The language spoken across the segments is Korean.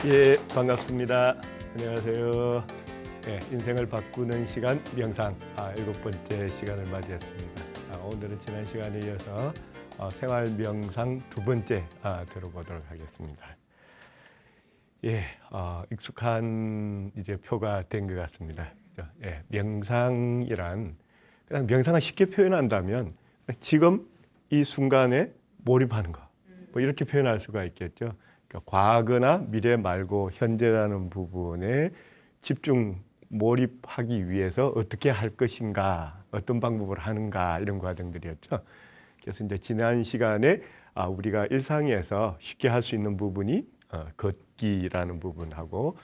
예, 반갑습니다. 안녕하세요. 예, 인생을 바꾸는 시간 명상 7번째 시간을 맞이했습니다. 오늘은 지난 시간에 이어서 생활 명상 2번째 들어보도록 하겠습니다. 예, 익숙한 이제 표가 된 것 같습니다. 예, 명상이란 그냥 명상을 쉽게 표현한다면 지금 이 순간에 몰입하는 거, 뭐 이렇게 표현할 수가 있겠죠. 그러니까 과거나 미래 말고 현재라는 부분에 집중 몰입하기 위해서 어떻게 할 것인가, 어떤 방법을 하는가 이런 과정들이었죠. 그래서 이제 지난 시간에 우리가 일상에서 쉽게 할 수 있는 부분이 걷기라는 부분하고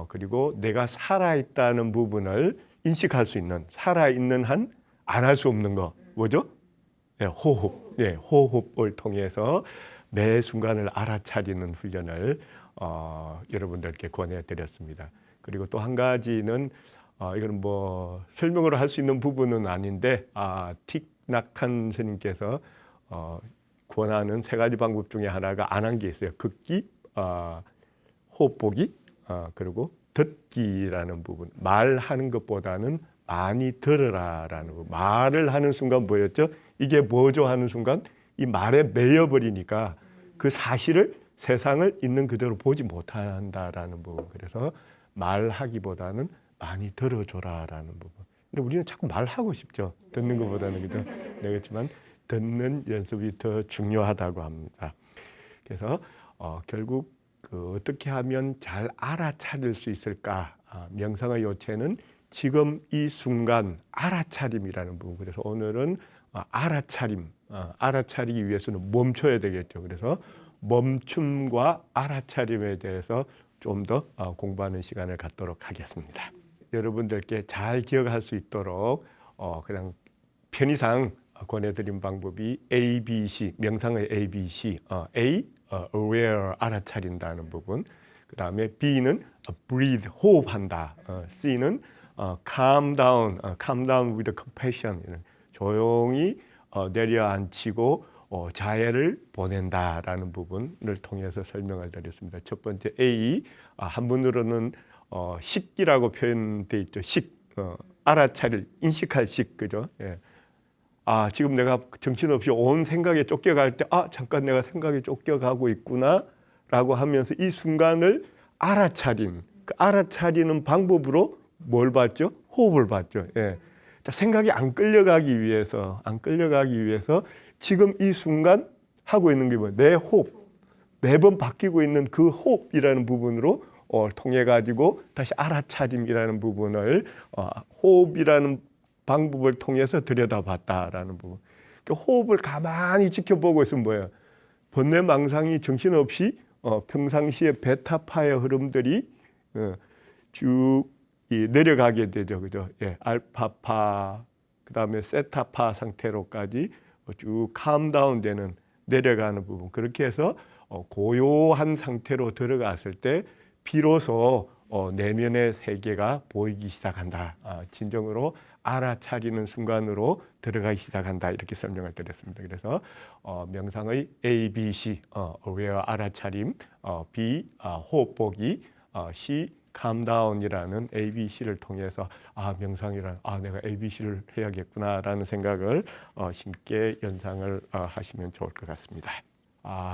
그리고 내가 살아있다는 부분을 인식할 수 있는, 살아있는 한 안 할 수 없는 거 뭐죠? 네, 호흡. 네, 호흡을 통해서 매 순간을 알아차리는 훈련을 여러분들께 권해드렸습니다. 그리고 또 한 가지는 이건 뭐 설명으로 할 수 있는 부분은 아닌데 틱낙한 스님께서 권하는 3가지 방법 중에 하나가 안 한 게 있어요. 걷기, 호흡 보기, 그리고 듣기라는 부분. 말하는 것보다는 많이 들으라라는 부분. 말을 하는 순간 뭐였죠? 이게 뭐죠 하는 순간 이 말에 매여버리니까 그 사실을, 세상을 있는 그대로 보지 못한다라는 부분. 그래서 말하기보다는 많이 들어줘라라는 부분. 근데 우리는 자꾸 말하고 싶죠. 듣는 것보다는. 그죠? 그렇지만 듣는 연습이 더 중요하다고 합니다. 그래서 결국 어떻게 하면 잘 알아차릴 수 있을까? 명상의 요체는 지금 이 순간 알아차림이라는 부분. 그래서 오늘은 알아차림, 알아차리기 위해서는 멈춰야 되겠죠. 그래서 멈춤과 알아차림에 대해서 좀 더 공부하는 시간을 갖도록 하겠습니다. 여러분들께 잘 기억할 수 있도록 그냥 편의상 권해드린 방법이 ABC, 명상의 ABC. A, aware, 알아차린다는 부분. 그 다음에 B는 breathe, 호흡한다. C는 calm down, calm down with compassion. 조용히 내려앉히고 자애를 보낸다라는 부분을 통해서 설명을 드렸습니다. 첫 번째 A, 한문으로는 식이라고 표현돼 있죠. 식, 알아차릴, 인식할 식, 그죠? 예. 지금 내가 정신없이 온 생각에 쫓겨갈 때, 잠깐 내가 생각에 쫓겨가고 있구나라고 하면서 이 순간을 알아차린, 그 알아차리는 방법으로 뭘 봤죠? 호흡을 봤죠. 예. 자, 생각이 안 끌려가기 위해서 지금 이 순간 하고 있는 게 뭐예요? 내 호흡, 매번 바뀌고 있는 그 호흡이라는 부분으로 통해 가지고 다시 알아차림이라는 부분을 호흡이라는 방법을 통해서 들여다봤다라는 부분. 그러니까 호흡을 가만히 지켜보고 있으면 뭐예요? 번뇌망상이 정신없이 평상시에 베타파의 흐름들이 쭉 내려가게 되죠, 그죠? 예, 알파파, 그 다음에 세타파 상태로까지 쭉 캄다운 되는, 내려가는 부분. 그렇게 해서 고요한 상태로 들어갔을 때 비로소 내면의 세계가 보이기 시작한다. 진정으로 알아차리는 순간으로 들어가기 시작한다. 이렇게 설명을 드렸습니다. 그래서 명상의 A, B, C, aware, 알아차림, B, 호흡 보기, C, calm down이라는 ABC를 통해서 명상이란 내가 ABC를 해야겠구나라는 생각을 쉽게 연상을 하시면 좋을 것 같습니다.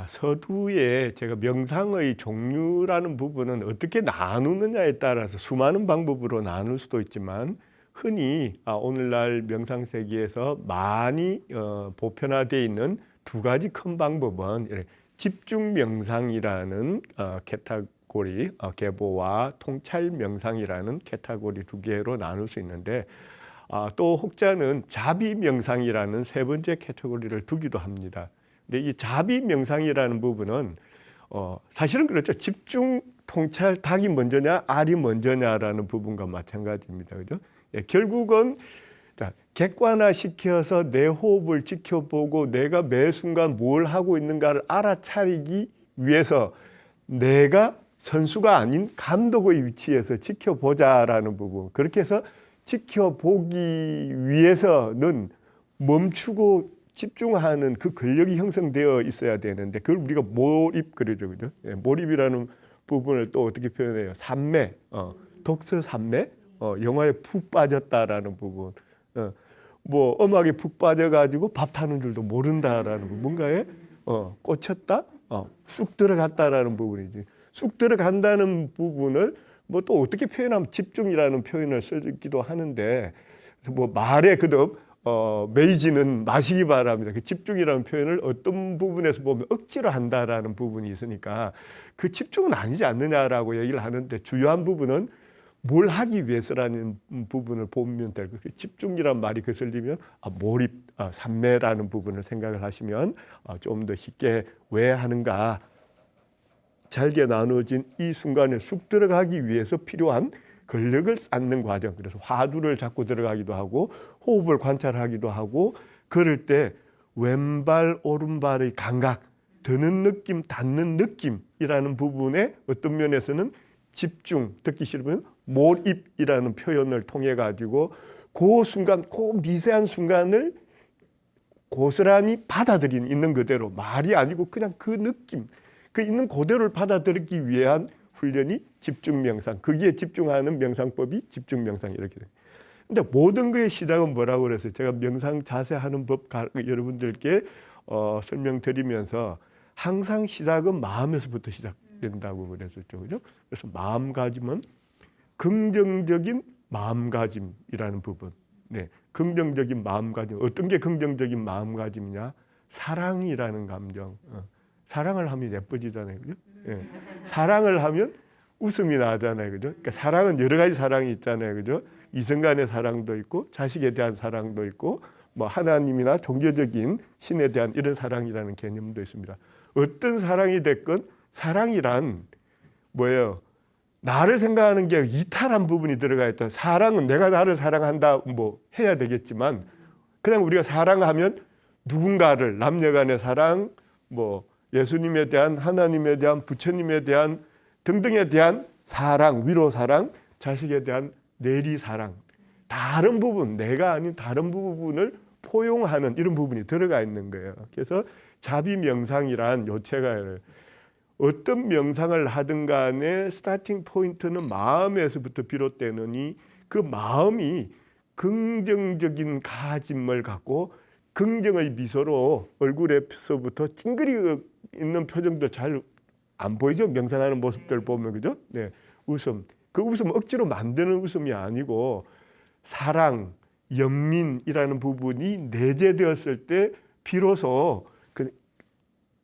서두에 제가 명상의 종류라는 부분은 어떻게 나누느냐에 따라서 수많은 방법으로 나눌 수도 있지만 흔히 오늘날 명상 세계에서 많이 보편화되어 있는 2가지 큰 방법은 집중 명상이라는 캐타고리, 계보와 통찰 명상이라는 캐타고리 2개로 나눌 수 있는데 또 혹자는 자비 명상이라는 3번째 캐테고리를 두기도 합니다. 근데 이 자비 명상이라는 부분은 사실은 그렇죠. 집중, 통찰, 닭이 먼저냐, 알이 먼저냐라는 부분과 마찬가지입니다. 그죠? 예, 결국은 객관화시켜서 내 호흡을 지켜보고 내가 매 순간 뭘 하고 있는가를 알아차리기 위해서 내가 선수가 아닌 감독의 위치에서 지켜보자라는 부분. 그렇게 해서 지켜보기 위해서는 멈추고 집중하는 그 근력이 형성되어 있어야 되는데 그걸 우리가 몰입 그러죠. 그죠? 예, 몰입이라는 부분을 또 어떻게 표현해요? 산매, 독서 산매, 영화에 푹 빠졌다라는 부분. 뭐 음악에 푹 빠져가지고 밥 타는 줄도 모른다라는 부분. 뭔가에 꽂혔다, 쑥 들어갔다라는 부분이지. 쑥 들어간다는 부분을 뭐 또 어떻게 표현하면 집중이라는 표현을 쓰기도 하는데, 뭐 말에 그득 메이지는 마시기 바랍니다. 그 집중이라는 표현을 어떤 부분에서 보면 억지로 한다라는 부분이 있으니까 그 집중은 아니지 않느냐라고 얘기를 하는데, 주요한 부분은 뭘 하기 위해서라는 부분을 보면 될 거예요. 집중이란 말이 거슬리면 몰입, 산매라는 부분을 생각을 하시면 좀 더 쉽게 왜 하는가, 잘게 나눠진 이 순간에 쑥 들어가기 위해서 필요한 근력을 쌓는 과정. 그래서 화두를 잡고 들어가기도 하고 호흡을 관찰하기도 하고, 그럴 때 왼발 오른발의 감각, 드는 느낌, 닿는 느낌이라는 부분에 어떤 면에서는 집중, 듣기 싫으면 몰입이라는 표현을 통해 가지고 그 순간, 그 미세한 순간을 고스란히 받아들이는, 있는 그대로, 말이 아니고 그냥 그 느낌, 그 있는 그대로를 받아들이기 위한 훈련이 집중 명상. 거기에 집중하는 명상법이 집중 명상, 이렇게 돼요. 근데 모든 것의 시작은 뭐라고 그래서 제가 명상 자세하는 법 여러분들께 설명드리면서 항상 시작은 마음에서부터 시작된다고 그랬었죠. 그죠? 그래서 마음가짐은 긍정적인 마음가짐이라는 부분. 네, 긍정적인 마음가짐. 어떤 게 긍정적인 마음가짐이냐? 사랑이라는 감정. 사랑을 하면 예뻐지잖아요. 그죠? 예. 사랑을 하면 웃음이 나잖아요. 그죠? 그러니까 사랑은 여러 가지 사랑이 있잖아요. 그죠? 이성 간의 사랑도 있고, 자식에 대한 사랑도 있고, 뭐 하나님이나 종교적인 신에 대한 이런 사랑이라는 개념도 있습니다. 어떤 사랑이 됐건 사랑이란 뭐예요? 나를 생각하는 게 이탈한 부분이 들어가 있다. 사랑은 내가 나를 사랑한다 뭐 해야 되겠지만, 그냥 우리가 사랑하면 누군가를, 남녀 간의 사랑, 뭐 예수님에 대한, 하나님에 대한, 부처님에 대한 등등에 대한 사랑, 위로 사랑, 자식에 대한 내리 사랑, 다른 부분, 내가 아닌 다른 부분을 포용하는 이런 부분이 들어가 있는 거예요. 그래서 자비 명상이란 요체가 어떤 명상을 하든 간에 스타팅 포인트는 마음에서부터 비롯되느니, 그 마음이 긍정적인 가짐을 갖고 긍정의 미소로 얼굴에서부터 찡그리 있는 표정도 잘 안 보이죠? 명상하는 모습들 보면. 그죠? 네, 웃음. 그 웃음 억지로 만드는 웃음이 아니고 사랑, 연민이라는 부분이 내재되었을 때 비로소 그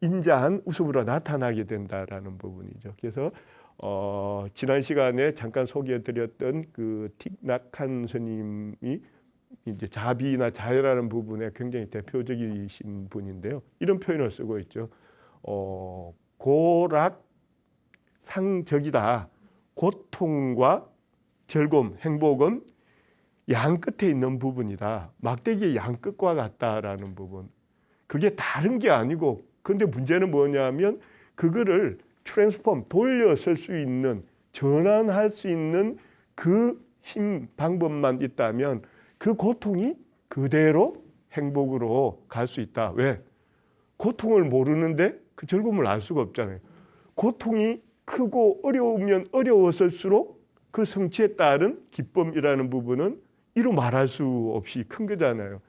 인자한 웃음으로 나타나게 된다라는 부분이죠. 그래서 지난 시간에 잠깐 소개해드렸던 그 틱낙한 스님이 이제 자비나 자애라는 부분에 굉장히 대표적이신 분인데요. 이런 표현을 쓰고 있죠. 고락 상적이다. 고통과 즐거움, 행복은 양 끝에 있는 부분이다. 막대기의 양 끝과 같다라는 부분. 그게 다른 게 아니고, 근데 문제는 뭐냐면 그거를 트랜스폼, 돌려 쓸 수 있는, 전환할 수 있는 그 힘, 방법만 있다면 그 고통이 그대로 행복으로 갈 수 있다. 왜? 고통을 모르는데 그 즐거움을 알 수가 없잖아요. 고통이 크고 어려우면 어려웠을수록 그 성취에 따른 기쁨이라는 부분은 이루 말할 수 없이 큰 거잖아요.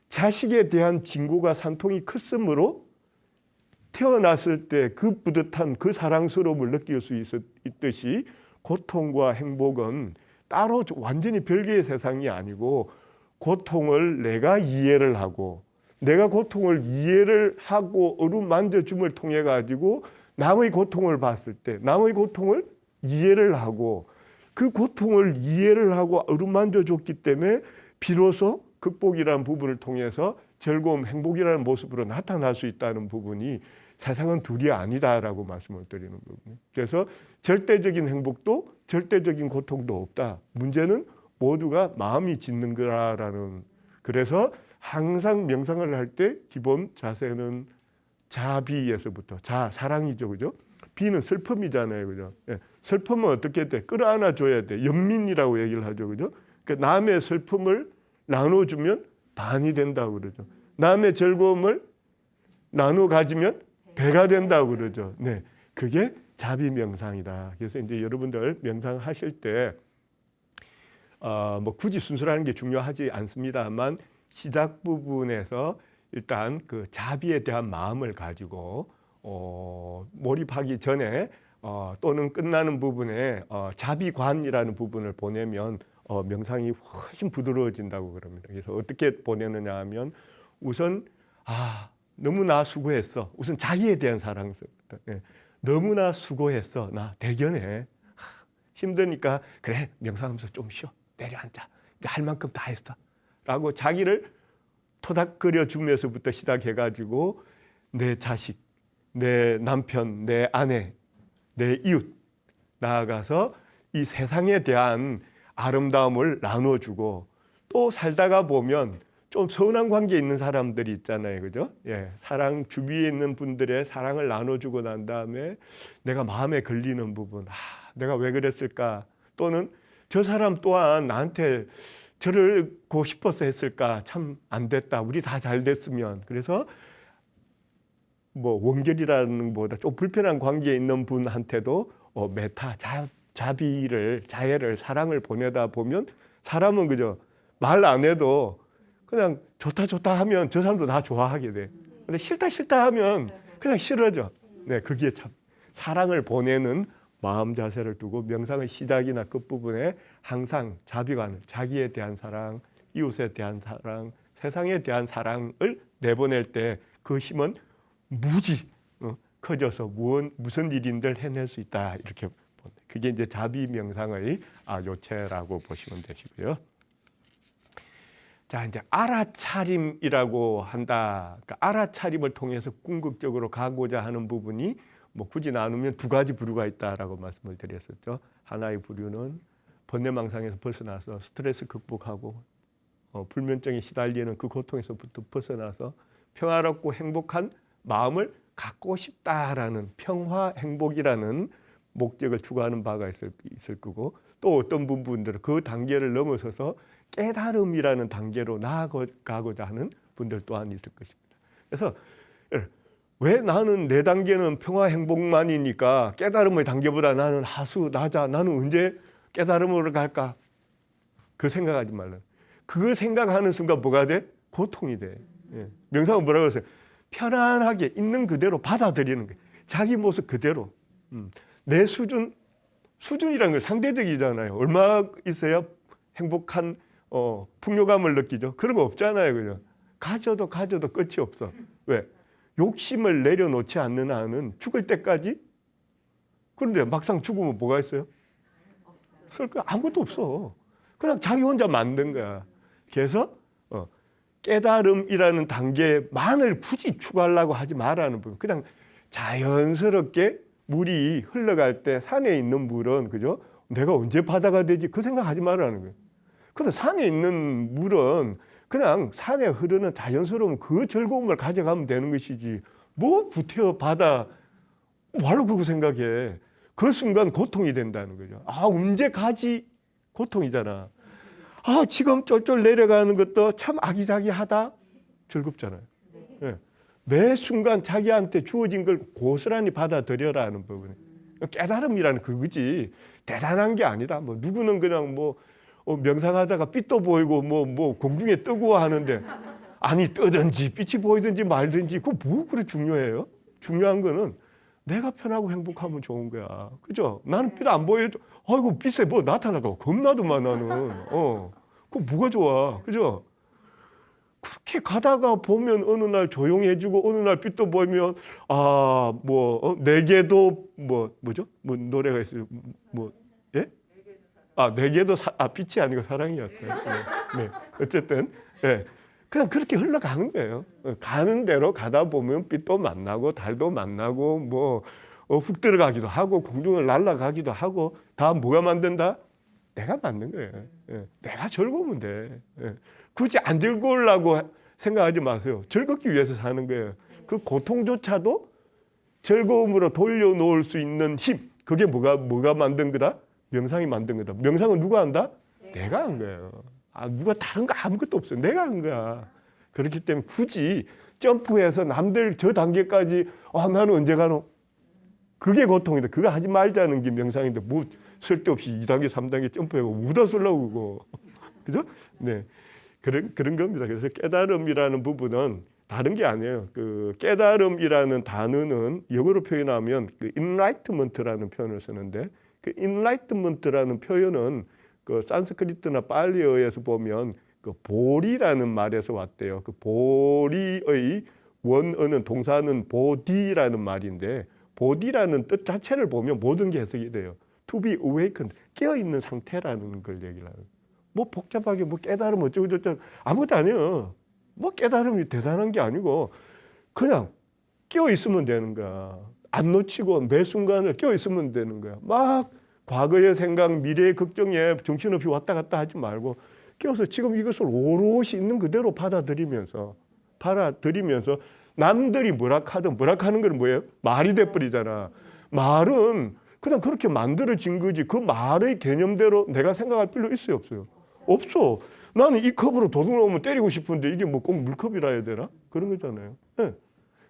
자식에 대한 징고가 산통이 컸으므로 태어났을 때 그 뿌듯한 그 사랑스러움을 느낄 수 있듯이, 고통과 행복은 따로 완전히 별개의 세상이 아니고, 고통을 내가 이해를 하고, 내가 고통을 이해를 하고 어루만져줌을 통해 가지고 남의 고통을 봤을 때 남의 고통을 이해를 하고, 그 고통을 이해를 하고 어루만져 줬기 때문에 비로소 극복이라는 부분을 통해서 즐거움, 행복이라는 모습으로 나타날 수 있다는 부분이 세상은 둘이 아니다라고 말씀을 드리는 거거든요. 그래서 절대적인 행복도 절대적인 고통도 없다. 문제는 모두가 마음이 짓는 거라는. 그래서 항상 명상을 할 때 기본 자세는 자비에서부터, 사랑이죠, 그죠? 비는 슬픔이잖아요, 그죠? 예, 슬픔은 어떻게 돼? 끌어안아 줘야 돼. 연민이라고 얘기를 하죠, 그죠? 그러니까 남의 슬픔을 나눠주면 반이 된다고 그러죠. 남의 즐거움을 나눠 가지면 배가 된다고 그러죠. 네, 그게 자비 명상이다. 그래서 이제 여러분들 명상하실 때 뭐 굳이 순서라는 게 중요하지 않습니다만 시작 부분에서 일단 그 자비에 대한 마음을 가지고 몰입하기 전에 또는 끝나는 부분에 자비관이라는 부분을 보내면 명상이 훨씬 부드러워진다고 그럽니다. 그래서 어떻게 보내느냐 하면 우선 너무나 수고했어. 우선 자기에 대한 사랑스럽다. 예. 너무나 수고했어. 나 대견해. 힘드니까 그래 명상하면서 좀 쉬어. 내려앉아. 이제 할 만큼 다 했어. 라고 자기를 토닥거려 주면서부터 시작해가지고 내 자식, 내 남편, 내 아내, 내 이웃 나아가서 이 세상에 대한 아름다움을 나눠주고 또 살다가 보면 좀 서운한 관계에 있는 사람들이 있잖아요. 그죠? 예, 사랑 주위에 있는 분들의 사랑을 나눠주고 난 다음에 내가 마음에 걸리는 부분, 내가 왜 그랬을까? 또는 저 사람 또한 나한테 저러고 싶어서 했을까? 참 안 됐다. 우리 다 잘 됐으면. 그래서 뭐 원결이라는 것보다 좀 불편한 관계에 있는 분한테도 메타, 자비를, 자애를, 사랑을 보내다 보면 사람은 그죠? 말 안 해도 그냥 좋다 좋다 하면 저 사람도 다 좋아하게 돼. 근데 싫다 싫다 하면 그냥 싫어져. 네, 그게 참 사랑을 보내는 마음 자세를 두고 명상의 시작이나 끝부분에 항상 자비관을, 자기에 대한 사랑, 이웃에 대한 사랑, 세상에 대한 사랑을 내보낼 때 그 힘은 무지 커져서 무슨 일인들 해낼 수 있다. 이렇게 그게 이제 자비 명상의 요체라고 보시면 되시고요. 자, 이제 알아차림이라고 한다. 그러니까 알아차림을 통해서 궁극적으로 가고자 하는 부분이 뭐 굳이 나누면 두 가지 부류가 있다라고 말씀을 드렸었죠. 하나의 부류는 번뇌망상에서 벗어나서 스트레스 극복하고 불면증에 시달리는 그 고통에서부터 벗어나서 평화롭고 행복한 마음을 갖고 싶다라는 평화 행복이라는 목적을 추구하는 바가 있을 거고 또 어떤 부분들은 그 단계를 넘어서서 깨달음이라는 단계로 나아가고자 하는 분들 또한 있을 것입니다. 그래서 왜 나는 내 단계는 평화 행복만이니까 깨달음의 단계보다 나는 하수 낮아. 나는 언제 깨달음으로 갈까? 그 생각하지 말라. 그 생각하는 순간 뭐가 돼? 고통이 돼. 예. 명상은 뭐라고 했어요? 편안하게 있는 그대로 받아들이는 거예요. 자기 모습 그대로. 내 수준이라는 건 상대적이잖아요. 얼마 있어야 행복한 풍요감을 느끼죠? 그런 거 없잖아요. 그죠? 가져도 끝이 없어. 왜? 욕심을 내려놓지 않는 한은 죽을 때까지. 그런데 막상 죽으면 뭐가 있어요? 아무것도 없어. 그냥 자기 혼자 만든 거야. 그래서 깨달음이라는 단계만을 굳이 추구하려고 하지 말라는 부분. 그냥 자연스럽게 물이 흘러갈 때 산에 있는 물은 그죠? 내가 언제 바다가 되지? 그 생각하지 말라는 거예요. 근데 산에 있는 물은 그냥 산에 흐르는 자연스러운 그 즐거움을 가져가면 되는 것이지 뭐 구태여 바다 뭐하러 그거 생각해. 그 순간 고통이 된다는 거죠. 언제 가지? 고통이잖아. 지금 쫄쫄 내려가는 것도 참 아기자기하다? 즐겁잖아요. 네. 매 순간 자기한테 주어진 걸 고스란히 받아들여라는 부분이 깨달음이라는 그거지 대단한 게 아니다. 뭐 누구는 그냥 명상하다가 빛도 보이고 뭐 공중에 뜨고 하는데 아니 뜨든지 빛이 보이든지 말든지 그거 뭐 그래 중요해요? 중요한 거는 내가 편하고 행복하면 좋은 거야. 그죠? 나는 빛 안 보여도 아이고 빛에 뭐 나타나고 겁나더만 나는. 그거 뭐가 좋아. 그죠? 그렇게 가다가 보면 어느 날 조용해지고 어느 날 빛도 보이면 내게도 뭐죠? 뭐 노래가 있어요. 예? 내게도 빛이 아니고 사랑이었어요. 네. 어쨌든 예. 그냥 그렇게 흘러가는 거예요. 가는 대로 가다 보면 빛도 만나고 달도 만나고 훅 들어가기도 하고 공중을 날아가기도 하고 다 뭐가 만든다? 내가 만든 거예요. 예. 내가 즐거우면 돼. 예. 굳이 안 즐거우려고 생각하지 마세요. 즐겁기 위해서 사는 거예요. 그 고통조차도 즐거움으로 돌려놓을 수 있는 힘. 그게 뭐가 만든 거다? 명상이 만든 거다. 명상은 누가 한다? 내가 한 거예요. 누가 다른 거 아무것도 없어요. 내가 한 거야. 그렇기 때문에 굳이 점프해서 남들 저 단계까지 나는 언제 가노? 그게 고통이다. 그거 하지 말자는 게 명상인데 뭐 쓸데없이 2단계, 3단계 점프하고 우다 쓰려고 그거. 그죠? 네. 그런 겁니다. 그래서 깨달음이라는 부분은 다른 게 아니에요. 그 깨달음이라는 단어는 영어로 표현하면 그 enlightenment라는 표현을 쓰는데 그 enlightenment라는 표현은 그 산스크리트나 팔리어에서 보면 그 보리라는 말에서 왔대요. 그 보리의 원어는 동사는 보디라는 말인데 보디라는 뜻 자체를 보면 모든 게 해석이 돼요. To be awakened, 깨어 있는 상태라는 걸 얘기를 하는. 뭐 복잡하게 뭐 깨달음 어쩌고 저쩌고 아무것도 아니에요. 뭐 깨달음이 대단한 게 아니고 그냥 깨어 있으면 되는 거야. 안 놓치고 매 순간을 깨어 있으면 되는 거야. 막 과거의 생각, 미래의 걱정에 정신없이 왔다 갔다 하지 말고 깨어서 지금 이것을 오롯이 있는 그대로 받아들이면서 남들이 뭐라 하는 건 뭐예요? 말이 돼버리잖아. 말은 그냥 그렇게 만들어진 거지. 그 말의 개념대로 내가 생각할 필요 있어요, 없어요? 없어. 나는 이 컵으로 도둑 놓으면 때리고 싶은데 이게 뭐 꼭 물컵이라 해야 되나? 그런 거잖아요. 네.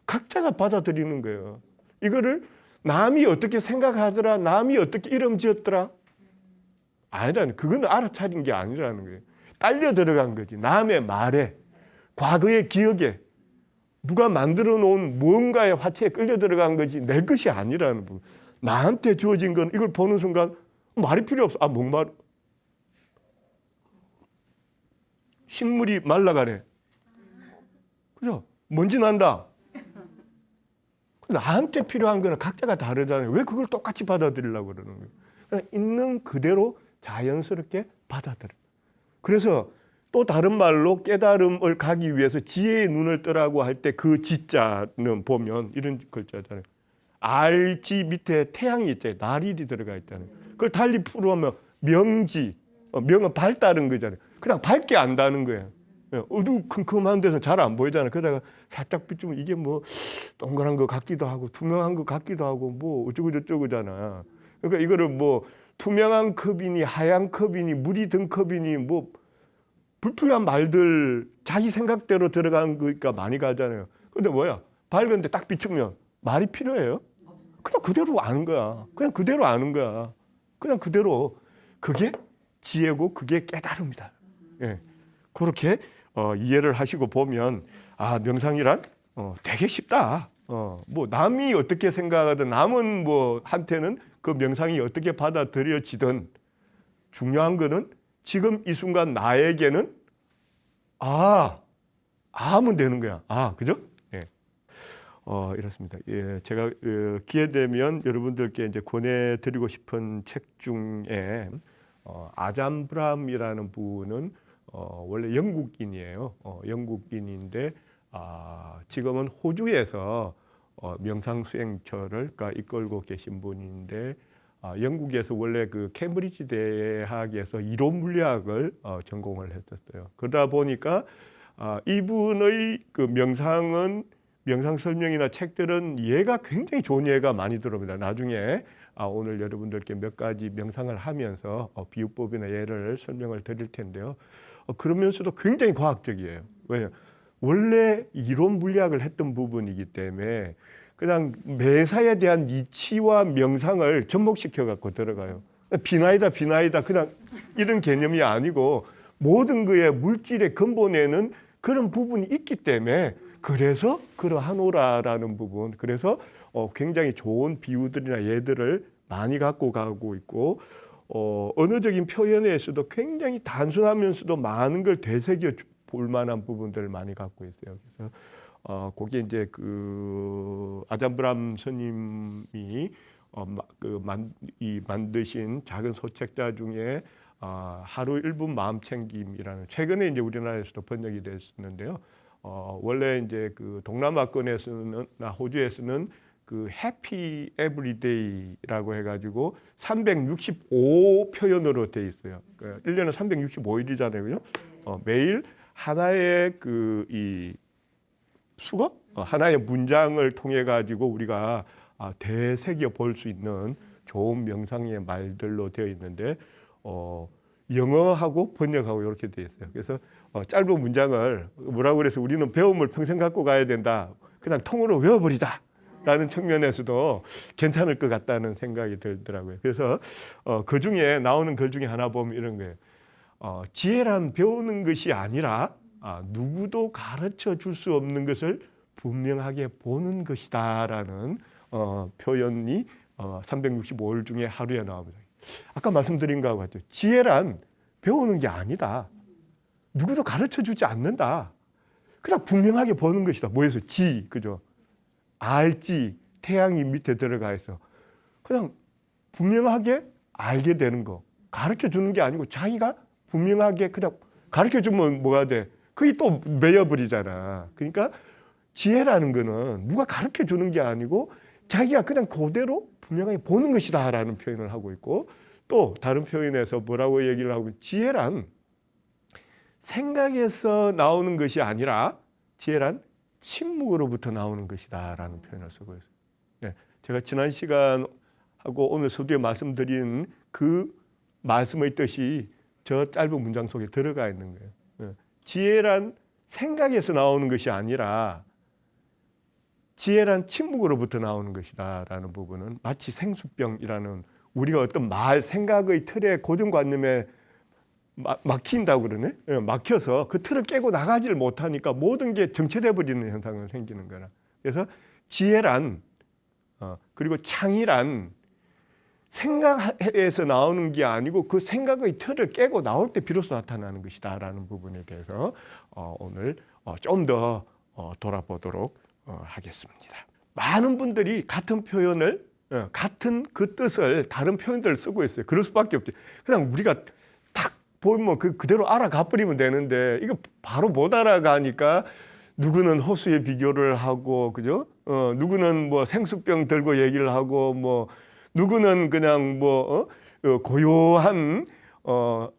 각자가 받아들이는 거예요. 이거를 남이 어떻게 생각하더라, 남이 어떻게 이름 지었더라. 아니라는, 그건 알아차린 게 아니라는 거예요. 딸려 들어간 거지. 남의 말에, 과거의 기억에, 누가 만들어 놓은 무언가의 화체에 끌려 들어간 거지 내 것이 아니라는 부분. 나한테 주어진 건 이걸 보는 순간 말이 필요 없어. 목말. 식물이 말라가네. 그죠? 먼지 난다. 나한테 필요한 거는 각자가 다르잖아요. 왜 그걸 똑같이 받아들이려고 그러는 거예요? 그냥 있는 그대로 자연스럽게 받아들여. 그래서 또 다른 말로 깨달음을 가기 위해서 지혜의 눈을 뜨라고 할 때 그 지자는 보면 이런 글자잖아요. 알지 밑에 태양이 있잖아요. 날일이 들어가 있잖아요. 그걸 달리 풀어보면 명지, 명은 밝다는 거잖아요. 그냥 밝게 안다는 거예요. 어두컴컴한 데서 잘 안 보이잖아요. 그러다가 살짝 비추면 이게 뭐 동그란 것 같기도 하고 투명한 것 같기도 하고 뭐 어쩌고 저쩌고잖아. 그러니까 이거를 뭐 투명한 컵이니 하얀 컵이니 물이 든 컵이니 뭐 불필요한 말들 자기 생각대로 들어간 거니까 많이 가잖아요. 근데 뭐야? 밝은데 딱 비추면 말이 필요해요? 그냥 그대로 아는 거야. 그냥 그대로 아는 거야. 그냥 그대로. 그게 지혜고 그게 깨달음이다. 예. 그렇게 이해를 하시고 보면 명상이란 되게 쉽다. 뭐 남이 어떻게 생각하든 남은 뭐 한테는 그 명상이 어떻게 받아들여지든 중요한 거는 지금 이 순간 나에게는 하면 되는 거야. 그죠? 예. 이렇습니다. 예, 제가 기회 되면 여러분들께 이제 권해드리고 싶은 책 중에 아잠브람이라는 분은 원래 영국인이에요. 영국인인데 지금은 호주에서 명상 수행처를 이끌고 계신 분인데 영국에서 원래 그 케임브리지 대학에서 이론 물리학을 전공을 했었어요. 그러다 보니까 이분의 그 명상 설명이나 책들은 예가 굉장히 좋은 예가 많이 들어옵니다. 나중에 오늘 여러분들께 몇 가지 명상을 하면서 비유법이나 예를 설명을 드릴 텐데요. 그러면서도 굉장히 과학적이에요. 왜냐? 원래 이론 물리학을 했던 부분이기 때문에 그냥 매사에 대한 이치와 명상을 접목시켜 갖고 들어가요. 비나이다 그냥 이런 개념이 아니고 모든 그의 물질의 근본에는 그런 부분이 있기 때문에 그래서 그러하노라라는 부분, 그래서 굉장히 좋은 비유들이나 예들을 많이 갖고 가고 있고 언어적인 표현에서도 굉장히 단순하면서도 많은 걸 되새겨 볼 만한 부분들을 많이 갖고 있어요. 그래서 거기에 이제 그 아잠브람 스님이 만드신 작은 소책자 중에 하루 1분 마음 챙김이라는 최근에 이제 우리나라에서도 번역이 됐었는데요. 원래 이제 그 동남아권에서는 호주에서는 그 해피 에브리데이라고 해가지고 365 표현으로 돼 있어요. 그러니까 1년은 365일이잖아요, 그죠? 매일 하나의 이 수거, 하나의 문장을 통해 가지고 우리가 되새겨 볼 수 있는 좋은 명상의 말들로 되어 있는데 영어하고 번역하고 이렇게 되어 있어요. 그래서 짧은 문장을 뭐라고 그래서 우리는 배움을 평생 갖고 가야 된다. 그냥 통으로 외워버리자. 라는 측면에서도 괜찮을 것 같다는 생각이 들더라고요. 그래서 그 중에 나오는 글 중에 하나 보면 이런 거예요. 지혜란 배우는 것이 아니라 누구도 가르쳐 줄 수 없는 것을 분명하게 보는 것이다라는 표현이 365일 중에 하루에 나옵니다. 아까 말씀드린 거하고 같죠. 지혜란 배우는 게 아니다. 누구도 가르쳐 주지 않는다. 그냥 분명하게 보는 것이다. 뭐에서? 지, 그죠? 알지, 태양이 밑에 들어가 있어. 그냥 분명하게 알게 되는 거. 가르쳐 주는 게 아니고 자기가 분명하게 그냥 가르쳐 주면 뭐가 돼? 그게 또 매여버리잖아. 그러니까 지혜라는 거는 누가 가르쳐 주는 게 아니고 자기가 그냥 그대로 분명하게 보는 것이다라는 표현을 하고 있고, 또 다른 표현에서 뭐라고 얘기를 하고, 지혜란 생각에서 나오는 것이 아니라 지혜란 침묵으로부터 나오는 것이다라는 표현을 쓰고 있어요. 네, 제가 지난 시간하고 오늘 서두에 말씀드린 그 말씀의 뜻이 저 짧은 문장 속에 들어가 있는 거예요. 네, 지혜란 생각에서 나오는 것이 아니라 지혜란 침묵으로부터 나오는 것이다라는 부분은 마치 생수병이라는, 우리가 어떤 생각의 틀에 고정관념에 막힌다고 그러네. 막혀서 그 틀을 깨고 나가지를 못하니까 모든 게 정체돼 버리는 현상이 생기는 거라. 그래서 지혜란 그리고 창이란 생각에서 나오는 게 아니고 그 생각의 틀을 깨고 나올 때 비로소 나타나는 것이다라는 부분에 대해서 오늘 좀 더 돌아보도록 하겠습니다. 많은 분들이 같은 표현을, 같은 그 뜻을 다른 표현들을 쓰고 있어요. 그럴 수밖에 없죠. 그냥 우리가 탁 보면 그대로 알아가 버리면 되는데 이거 바로 못 알아가니까 누구는 호수에 비교를 하고, 그죠? 누구는 뭐 생수병 들고 얘기를 하고, 뭐 누구는 그냥 뭐 고요한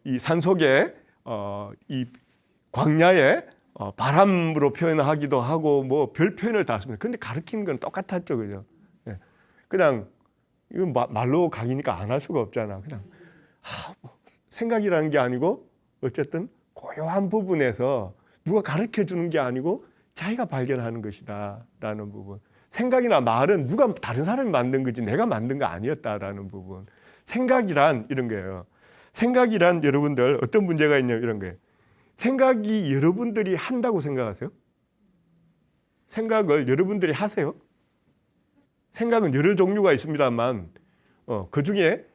이 산속에 이 광야에 바람으로 표현하기도 하고, 뭐 별 표현을 다 씁니다. 근데 가르치는 건 똑같았죠, 그죠? 예. 그냥 이건 말로 강의니까 안 할 수가 없잖아. 그냥 생각이라는 게 아니고 어쨌든 고요한 부분에서 누가 가르쳐 주는 게 아니고 자기가 발견하는 것이다라는 부분. 생각이나 말은 누가 다른 사람이 만든 거지 내가 만든 거 아니었다라는 부분. 생각이란 이런 거예요. 생각이란 여러분들 어떤 문제가 있냐 이런 거예요. 생각이 여러분들이 한다고 생각하세요? 생각을 여러분들이 하세요? 생각은 여러 종류가 있습니다만 그 중에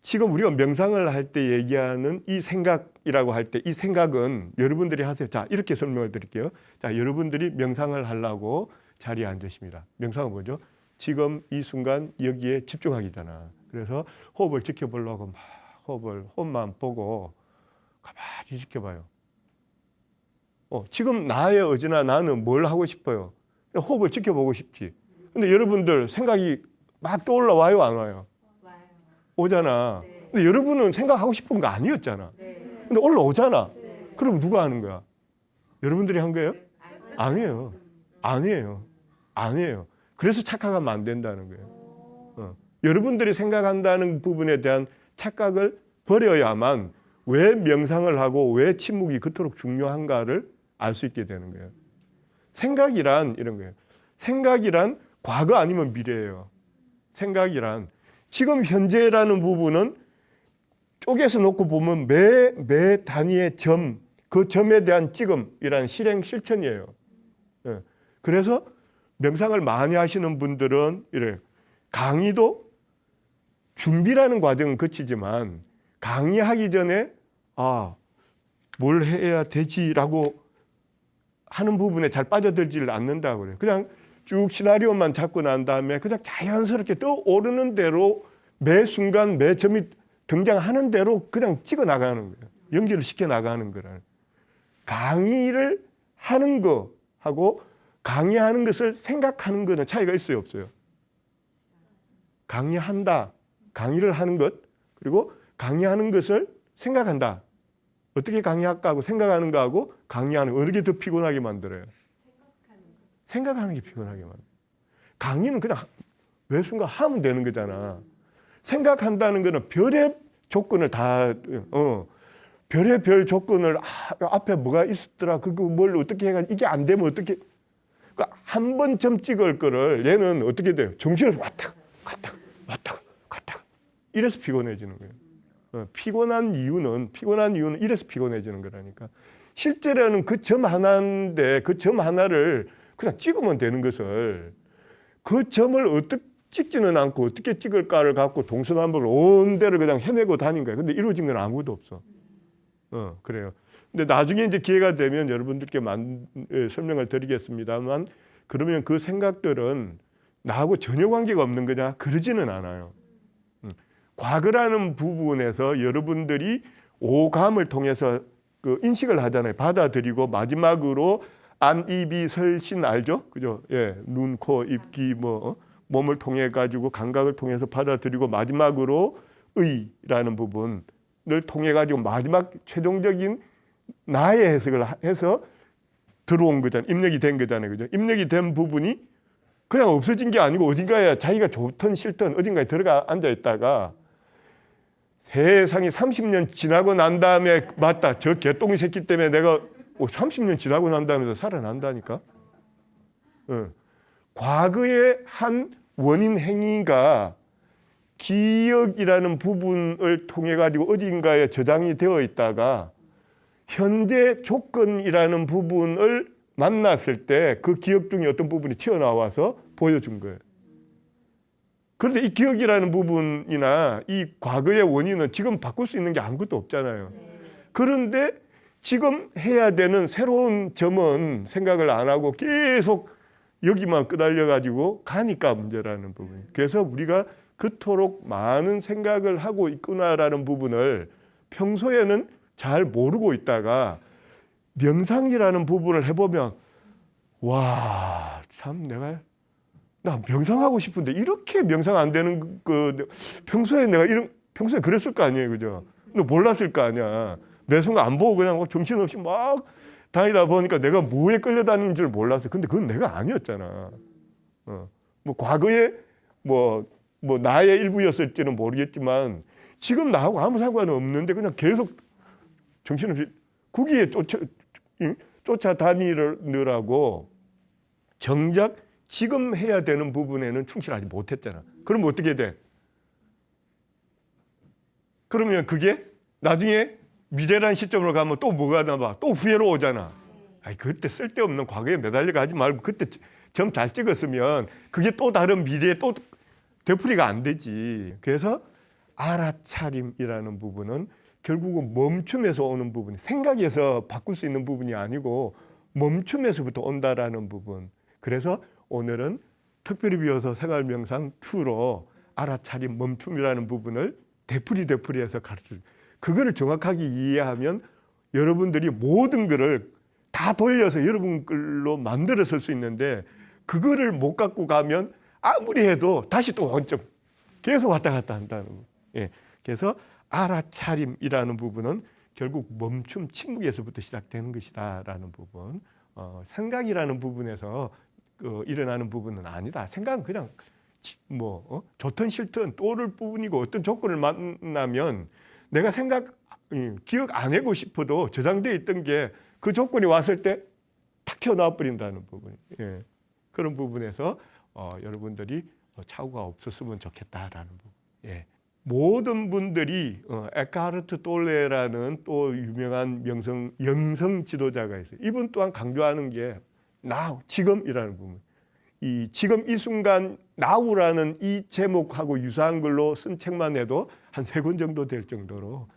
지금 우리가 명상을 할 때 얘기하는 이 생각이라고 할 때 이 생각은 여러분들이 하세요. 자, 이렇게 설명을 드릴게요. 자, 여러분들이 명상을 하려고 자리에 앉으십니다. 명상은 뭐죠? 지금 이 순간 여기에 집중하기잖아. 그래서 호흡을 지켜보려고 막 호흡만 보고 가만히 지켜봐요. 지금 나의 의지나 나는 뭘 하고 싶어요? 호흡을 지켜보고 싶지. 근데 여러분들 생각이 막 떠올라와요, 안 와요? 와요. 오잖아. 네. 근데 여러분은 생각하고 싶은 거 아니었잖아. 네. 근데 올라오잖아. 네. 그럼 누가 하는 거야? 여러분들이 한 거예요? 아니에요. 아니에요. 아니에요. 그래서 착각하면 안 된다는 거예요. 여러분들이 생각한다는 부분에 대한 착각을 버려야만 왜 명상을 하고 왜 침묵이 그토록 중요한가를 알 수 있게 되는 거예요. 생각이란 이런 거예요. 생각이란 과거 아니면 미래예요. 생각이란 지금 현재라는 부분은 쪼개서 놓고 보면 매 단위의 점, 그 점에 대한 찍음이란 실행 실천이에요. 그래서 명상을 많이 하시는 분들은 이래요. 강의도 준비라는 과정은 거치지만 강의하기 전에 뭘 해야 되지라고 하는 부분에 잘 빠져들지를 않는다고 그래요. 그냥 쭉 시나리오만 잡고 난 다음에 그냥 자연스럽게 떠오르는 대로 매 순간 매 점이 등장하는 대로 그냥 찍어 나가는 거예요. 연결을 시켜 나가는 거라. 강의를 하는 거하고 강의하는 것을 생각하는 거는 차이가 있어요, 없어요? 강의한다, 강의를 하는 것, 그리고 강의하는 것을 생각한다. 어떻게 강의할까 하고 생각하는 거하고 강의하는 거 어느 게 더 피곤하게 만들어요? 생각하는 게 피곤하게 만들어요. 강의는 그냥 매 순간 하면 되는 거잖아. 생각한다는 거는 별의 조건을 다 별의 별 조건을 앞에 뭐가 있었더라, 그거 뭘 어떻게 해가 이게 안 되면 어떻게, 그러니까 한 번 점 찍을 거를 얘는 어떻게 돼요? 정신을 왔다가 갔다가 이래서 피곤해지는 거예요. 피곤한 이유는 이래서 피곤해지는 거라니까. 실제로는 그 점 하나인데 그 점 하나를 그냥 찍으면 되는 것을 그 점을 어떻게 찍지는 않고 어떻게 찍을까를 갖고 동서남북을 온 데를 그냥 헤매고 다닌 거예요. 근데 이루어진 건 아무것도 없어. 그래요. 근데 나중에 이제 기회가 되면 여러분들께 설명을 드리겠습니다만, 그러면 그 생각들은 나하고 전혀 관계가 없는 거냐? 그러지는 않아요. 과거라는 부분에서 여러분들이 오감을 통해서 그 인식을 하잖아요. 받아들이고 마지막으로 안, 입이, 설신 알죠? 그죠? 예, 눈, 코, 입, 귀, 몸을 통해 가지고 감각을 통해서 받아들이고 마지막으로 의라는 부분을 통해 가지고 마지막 최종적인 나의 해석을 해서 들어온 거잖아요. 입력이 된 거잖아요. 그죠? 입력이 된 부분이 그냥 없어진 게 아니고 어딘가에 자기가 좋든 싫든 어딘가에 들어가 앉아 있다가 세상이 30년 지나고 난 다음에 맞다. 저 개똥이 새끼 때문에 내가 30년 지나고 난 다음에 살아난다니까. 과거의 한 원인 행위가 기억이라는 부분을 통해 가지고 어딘가에 저장이 되어 있다가 현재 조건이라는 부분을 만났을 때 그 기억 중에 어떤 부분이 튀어나와서 보여준 거예요. 그런데 이 기억이라는 부분이나 이 과거의 원인은 지금 바꿀 수 있는 게 아무것도 없잖아요. 그런데 지금 해야 되는 새로운 점은 생각을 안 하고 계속 여기만 끄달려 가지고 가니까 문제라는 부분이에요. 그래서 우리가 그토록 많은 생각을 하고 있구나라는 부분을 평소에는 잘 모르고 있다가 명상이라는 부분을 해보면 와, 참 나 명상하고 싶은데 이렇게 명상 안 되는 평소에 평소에 그랬을 거 아니에요, 그죠? 근데 몰랐을 거 아니야. 내 순간 안 보고 그냥 정신없이 막 다니다 보니까 내가 뭐에 끌려다니는 줄 몰랐어. 근데 그건 내가 아니었잖아. 과거에 나의 일부였을지는 모르겠지만 지금 나하고 아무 상관은 없는데 그냥 계속 정신없이 거기에 쫓아다니느라고 정작 지금 해야 되는 부분에는 충실하지 못했잖아. 그럼 어떻게 돼? 그러면 그게 나중에 미래란 시점으로 가면 또 뭐가 나와? 또 후회로 오잖아. 그때 쓸데없는 과거에 매달려 가지 말고 그때 점 잘 찍었으면 그게 또 다른 미래에 또 되풀이가 안 되지. 그래서 알아차림이라는 부분은 결국은 멈춤에서 오는 부분, 생각에서 바꿀 수 있는 부분이 아니고 멈춤에서부터 온다라는 부분. 그래서 오늘은 특별히 비워서 생활명상 2로 알아차림, 멈춤이라는 부분을 되풀이해서 가르쳐줘요. 그거를 정확하게 이해하면 여러분들이 모든 거를 다 돌려서 여러분 걸로 만들어 쓸 수 있는데 그거를 못 갖고 가면 아무리 해도 다시 또 원점 계속 왔다 갔다 한다는 거예요. 예. 그래서 알아차림이라는 부분은 결국 멈춤, 침묵에서부터 시작되는 것이다라는 부분. 생각이라는 부분에서 일어나는 부분은 아니다. 생각은 그냥 좋든 싫든 떠오를 부분이고 어떤 조건을 만나면 내가 기억 안 하고 싶어도 저장되어 있던 게 그 조건이 왔을 때 탁 튀어나와 버린다는 부분. 예. 그런 부분에서 여러분들이 착오가 없었으면 좋겠다라는 부분. 예. 모든 분들이 에카르트 돌레라는 또 유명한 영성 지도자가 있어요. 이분 또한 강조하는 게 now, 지금이라는 부분. 이 지금 이 순간 now라는 이 제목하고 유사한 걸로 쓴 책만 해도 한 3권 정도 될 정도로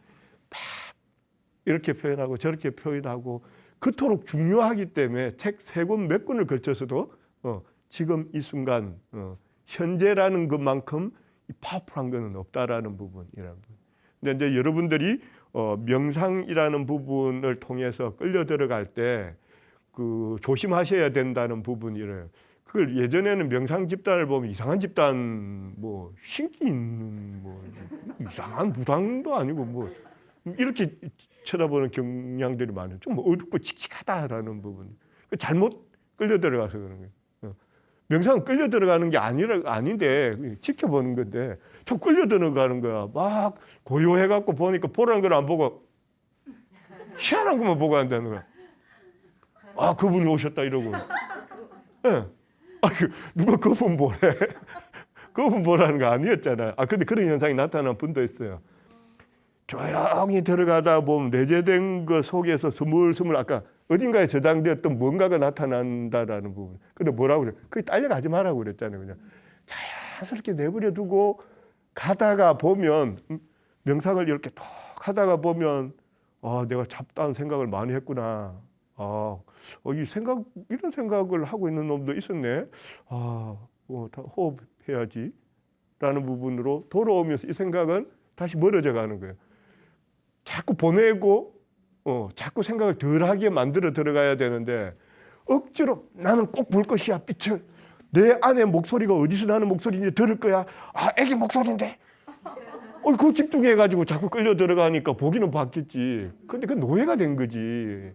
이렇게 표현하고 저렇게 표현하고 그토록 중요하기 때문에 책 3권 몇 권을 걸쳐서도 지금 이 순간 현재라는 것만큼 파워풀한 것은 없다라는 부분이라는 부분. 근데 이제 여러분들이 명상이라는 부분을 통해서 끌려 들어갈 때 조심하셔야 된다는 부분이래요. 그걸 예전에는 명상 집단을 보면 이상한 집단 신기 있는 이상한 무당도 아니고 이렇게 쳐다보는 경향들이 많아요. 좀 어둡고 칙칙하다라는 부분. 잘못 끌려 들어가서 그런 거예요. 명상은 끌려 들어가는 게 아닌데 지켜보는 건데 저 끌려 들어가는 거야. 막 고요해갖고 보니까 보라는 걸 안 보고 희한한 것만 보고 한다는 거야. 그분이 오셨다 이러고. 예. 누가 거품 보래? 거품 보라는 거 아니었잖아요. 근데 그런 현상이 나타나는 분도 있어요. 조용히 들어가다 보면 내재된 것 속에서 스물스물 아까 어딘가에 저장되었던 뭔가가 나타난다라는 부분. 근데 뭐라고 그래? 그게 딸려가지 말라고 그랬잖아요. 그냥 자연스럽게 내버려 두고 가다가 보면 명상을 이렇게 톡 하다가 보면 내가 잡다한 생각을 많이 했구나. 이 생각 이런 생각을 하고 있는 놈도 있었네. 다 호흡해야지. 라는 부분으로 돌아오면서 이 생각은 다시 멀어져 가는 거예요. 자꾸 보내고 자꾸 생각을 덜하게 만들어 들어가야 되는데 억지로 나는 꼭 볼 것이야 빛을. 내 안에 목소리가 어디서 나는 목소리인지 들을 거야. 애기 목소리인데. 그거 집중해가지고 자꾸 끌려 들어가니까 보기는 봤겠지. 근데 그 노예가 된 거지.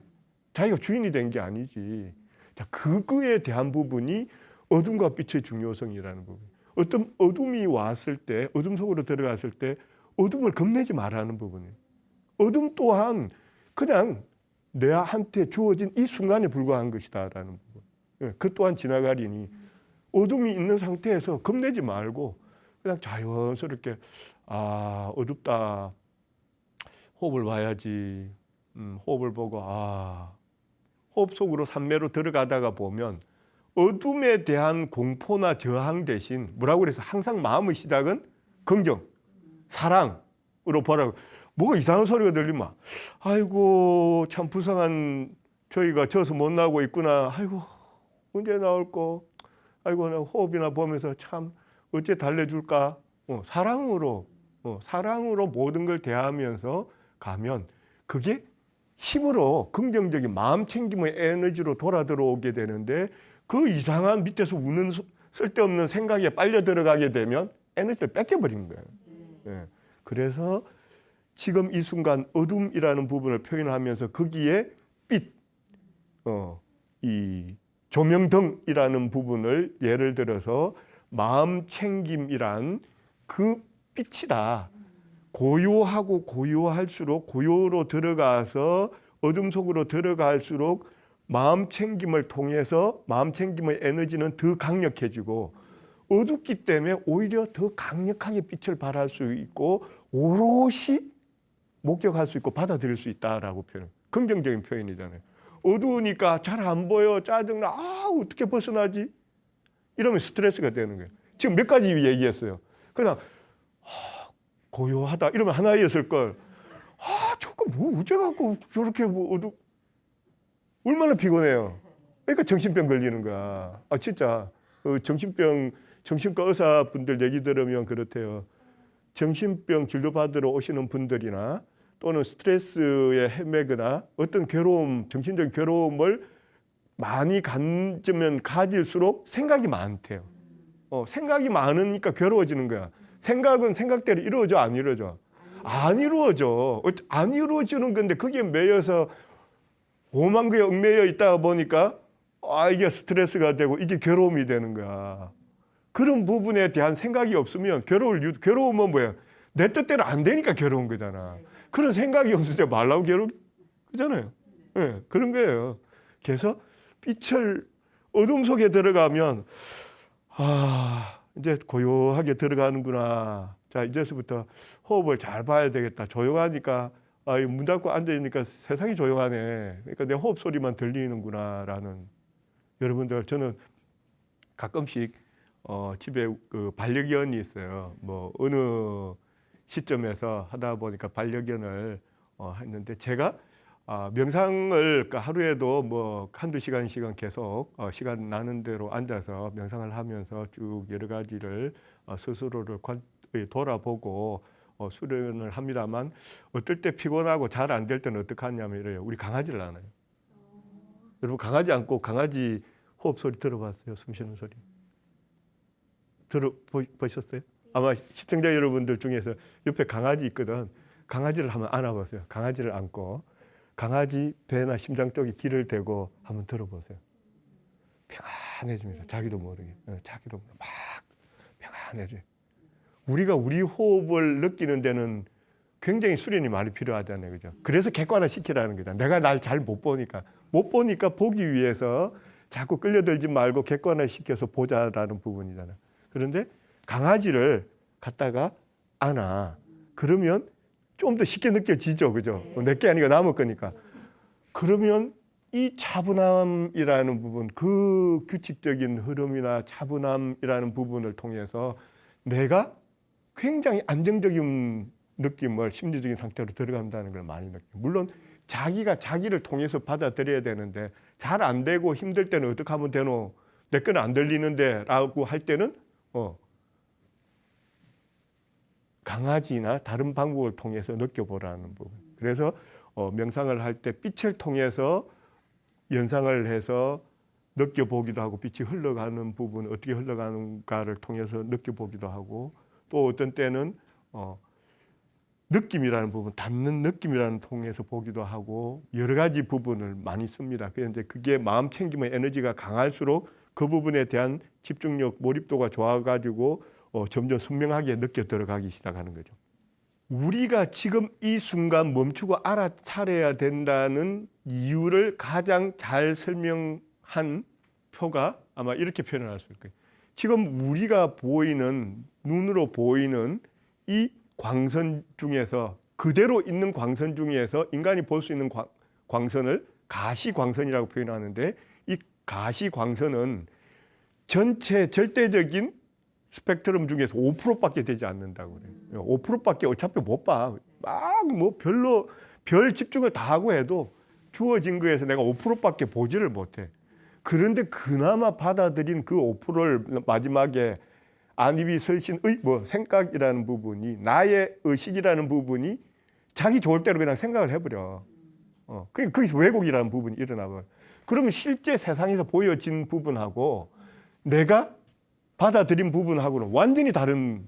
자기가 주인이 된 게 아니지. 자, 그거에 대한 부분이 어둠과 빛의 중요성이라는 부분. 어떤 어둠이 왔을 때, 어둠 속으로 들어갔을 때 어둠을 겁내지 말라는 부분이에요. 어둠 또한 그냥 내한테 주어진 이 순간에 불과한 것이다라는 부분. 그 또한 지나가리니 어둠이 있는 상태에서 겁내지 말고 그냥 자연스럽게 어둡다. 호흡을 봐야지. 호흡을 보고 호흡 속으로 산매로 들어가다가 보면 어둠에 대한 공포나 저항 대신 뭐라고 그래서 항상 마음의 시작은 긍정, 사랑으로 보라고. 뭐가 이상한 소리가 들리면 아이고 참 불쌍한 저희가 져서 못 나오고 있구나. 아이고 언제 나올까. 아이고 내가 호흡이나 보면서 참 어째 달래줄까. 사랑으로 모든 걸 대하면서 가면 그게 힘으로 긍정적인 마음 챙김의 에너지로 돌아 들어오게 되는데 그 이상한 밑에서 우는 쓸데없는 생각에 빨려 들어가게 되면 에너지를 뺏겨버리는 거예요. 네. 그래서 지금 이 순간 어둠이라는 부분을 표현하면서 거기에 빛, 이 조명등이라는 부분을 예를 들어서 마음 챙김이란 그 빛이다. 고요하고 고요할수록 고요로 들어가서 어둠 속으로 들어갈수록 마음 챙김을 통해서 마음 챙김의 에너지는 더 강력해지고 어둡기 때문에 오히려 더 강력하게 빛을 발할 수 있고 오롯이 목격할 수 있고 받아들일 수 있다라고 표현. 긍정적인 표현이잖아요. 어두우니까 잘 안 보여, 짜증나, 어떻게 벗어나지? 이러면 스트레스가 되는 거예요. 지금 몇 가지 얘기했어요. 그냥 고요하다 이러면 하나였을 걸. 저거 뭐 어째 갖고 저렇게 얼마나 피곤해요. 그러니까 정신병 걸리는 거야. 진짜 정신과 의사분들 얘기 들으면 그렇대요. 정신병 진료받으러 오시는 분들이나 또는 스트레스에 헤매거나 어떤 괴로움, 정신적인 괴로움을 많이 가질수록 생각이 많대요. 생각이 많으니까 괴로워지는 거야. 생각은 생각대로 이루어져 안 이루어져? 안 이루어져. 안 이루어지는 건데 거기에 매여서 오만 개에 얽매여 있다 보니까 이게 스트레스가 되고 이게 괴로움이 되는 거야. 그런 부분에 대한 생각이 없으면 괴로움은 뭐야? 내 뜻대로 안 되니까 괴로운 거잖아. 그런 생각이 없을 때 말라고 그잖아요. 네, 그런 거예요. 그래서 빛을 어둠 속에 들어가면 이제 고요하게 들어가는구나. 자, 이제서부터 호흡을 잘 봐야 되겠다. 조용하니까 문 닫고 앉아있으니까 세상이 조용하네. 그러니까 내 호흡 소리만 들리는구나라는. 여러분들 저는 가끔씩 집에 그 반려견이 있어요. 뭐 어느 시점에서 하다 보니까 반려견을 했는데 제가 명상을 하루에도 뭐 한두 시간 계속 시간 나는 대로 앉아서 명상을 하면서 쭉 여러 가지를 스스로를 돌아보고 수련을 합니다만 어떨 때 피곤하고 잘 안 될 때는 어떻게 하냐면 이래요. 우리 강아지를 안아요. 여러분 강아지 안고 강아지 호흡 소리 들어봤어요? 숨 쉬는 소리. 들어보셨어요? 아마 시청자 여러분들 중에서 옆에 강아지 있거든. 강아지를 한번 안아보세요. 강아지를 안고 강아지 배나 심장 쪽에 귀를 대고 한번 들어보세요. 평안해집니다. 자기도 모르게. 자기도 막 평안해져요. 우리가 우리 호흡을 느끼는 데는 굉장히 수련이 많이 필요하잖아요. 그죠? 그래서 객관화 시키라는 거죠. 내가 날 잘 못 보니까 보기 위해서 자꾸 끌려들지 말고 객관화시켜서 보자라는 부분이잖아요. 그런데 강아지를 갖다가 안아. 그러면 좀 더 쉽게 느껴지죠. 그죠? 내게 아니고 남의 거니까. 그러면 이 차분함이라는 부분, 그 규칙적인 흐름이나 차분함이라는 부분을 통해서 내가 굉장히 안정적인 느낌을 심리적인 상태로 들어간다는 걸 많이 느껴요. 물론 자기가 자기를 통해서 받아들여야 되는데 잘 안 되고 힘들 때는 어떻게 하면 되노? 내 거는 안 들리는데 라고 할 때는 강아지나 다른 방법을 통해서 느껴보라는 부분. 그래서 명상을 할 때 빛을 통해서 연상을 해서 느껴보기도 하고 빛이 흘러가는 부분 어떻게 흘러가는가를 통해서 느껴보기도 하고 또 어떤 때는 느낌이라는 부분, 닿는 느낌이라는 통해서 보기도 하고 여러 가지 부분을 많이 씁니다. 그런데 그게 마음 챙김의 에너지가 강할수록 그 부분에 대한 집중력, 몰입도가 좋아가지고 점점 선명하게 느껴 들어가기 시작하는 거죠. 우리가 지금 이 순간 멈추고 알아차려야 된다는 이유를 가장 잘 설명한 표가 아마 이렇게 표현할 수 있을 거예요. 지금 우리가 보이는, 눈으로 보이는 이 광선 중에서 그대로 있는 광선 중에서 인간이 볼 수 있는 광선을 가시광선이라고 표현하는데 이 가시광선은 전체 절대적인 스펙트럼 중에서 5%밖에 되지 않는다고 그래요. 5%밖에 어차피 못 봐. 막 뭐 별로 별 집중을 다 하고 해도 주어진 거에서 내가 5%밖에 보지를 못해. 그런데 그나마 받아들인 그 5%를 마지막에 안입이 설신의 생각이라는 부분이 나의 의식이라는 부분이 자기 좋을 대로 그냥 생각을 해버려. 거기서 왜곡이라는 부분이 일어나버려. 그러면 실제 세상에서 보여진 부분하고 내가 받아들인 부분하고는 완전히 다른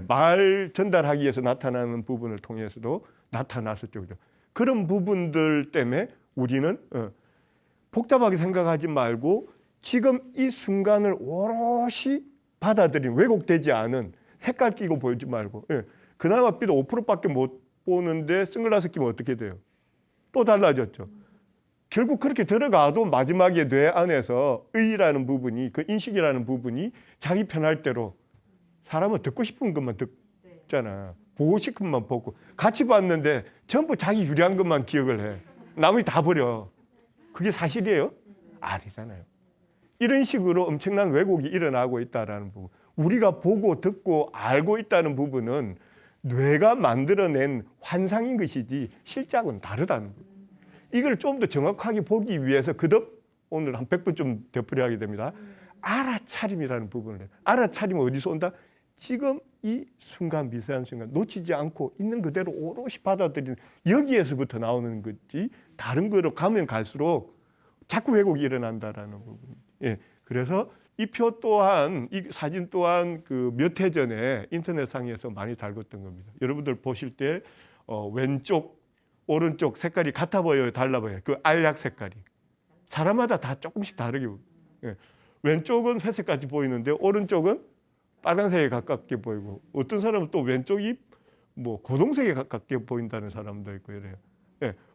말 전달하기 위해서 나타나는 부분을 통해서도 나타났었죠. 그죠? 그런 부분들 때문에 우리는 복잡하게 생각하지 말고 지금 이 순간을 오롯이 받아들인 왜곡되지 않은 색깔 끼고 보지 말고 그나마 비도 5%밖에 못 보는데 선글라스 끼면 어떻게 돼요? 또 달라졌죠. 결국 그렇게 들어가도 마지막에 뇌 안에서 의라는 부분이 그 인식이라는 부분이 자기 편할 대로 사람은 듣고 싶은 것만 듣잖아. 보고 싶은 것만 보고 같이 봤는데 전부 자기 유리한 것만 기억을 해. 나머지 다 버려. 그게 사실이에요? 아니잖아요. 이런 식으로 엄청난 왜곡이 일어나고 있다는 부분. 우리가 보고 듣고 알고 있다는 부분은 뇌가 만들어낸 환상인 것이지 실제하고는 다르다는 거예요. 이걸 좀 더 정확하게 보기 위해서 그덕 오늘 한 100번 좀 되풀이하게 됩니다. 알아차림이라는 부분을 해요. 알아차림은 어디서 온다? 지금 이 순간, 미세한 순간 놓치지 않고 있는 그대로 오롯이 받아들이는 여기에서부터 나오는 거지 다른 거로 가면 갈수록 자꾸 왜곡이 일어난다라는 부분. 그래서 이 표 또한 이 사진 또한 그 몇 해 전에 인터넷상에서 많이 달궜던 겁니다. 여러분들 보실 때 왼쪽 오른쪽 색깔이 같아 보여요, 달라 보여요? 그 알약 색깔이 사람마다 다 조금씩 다르게 왼쪽은 회색같이 보이는데 오른쪽은 빨간색에 가깝게 보이고 어떤 사람은 또 왼쪽이 뭐 고동색에 가깝게 보인다는 사람도 있고 이래요.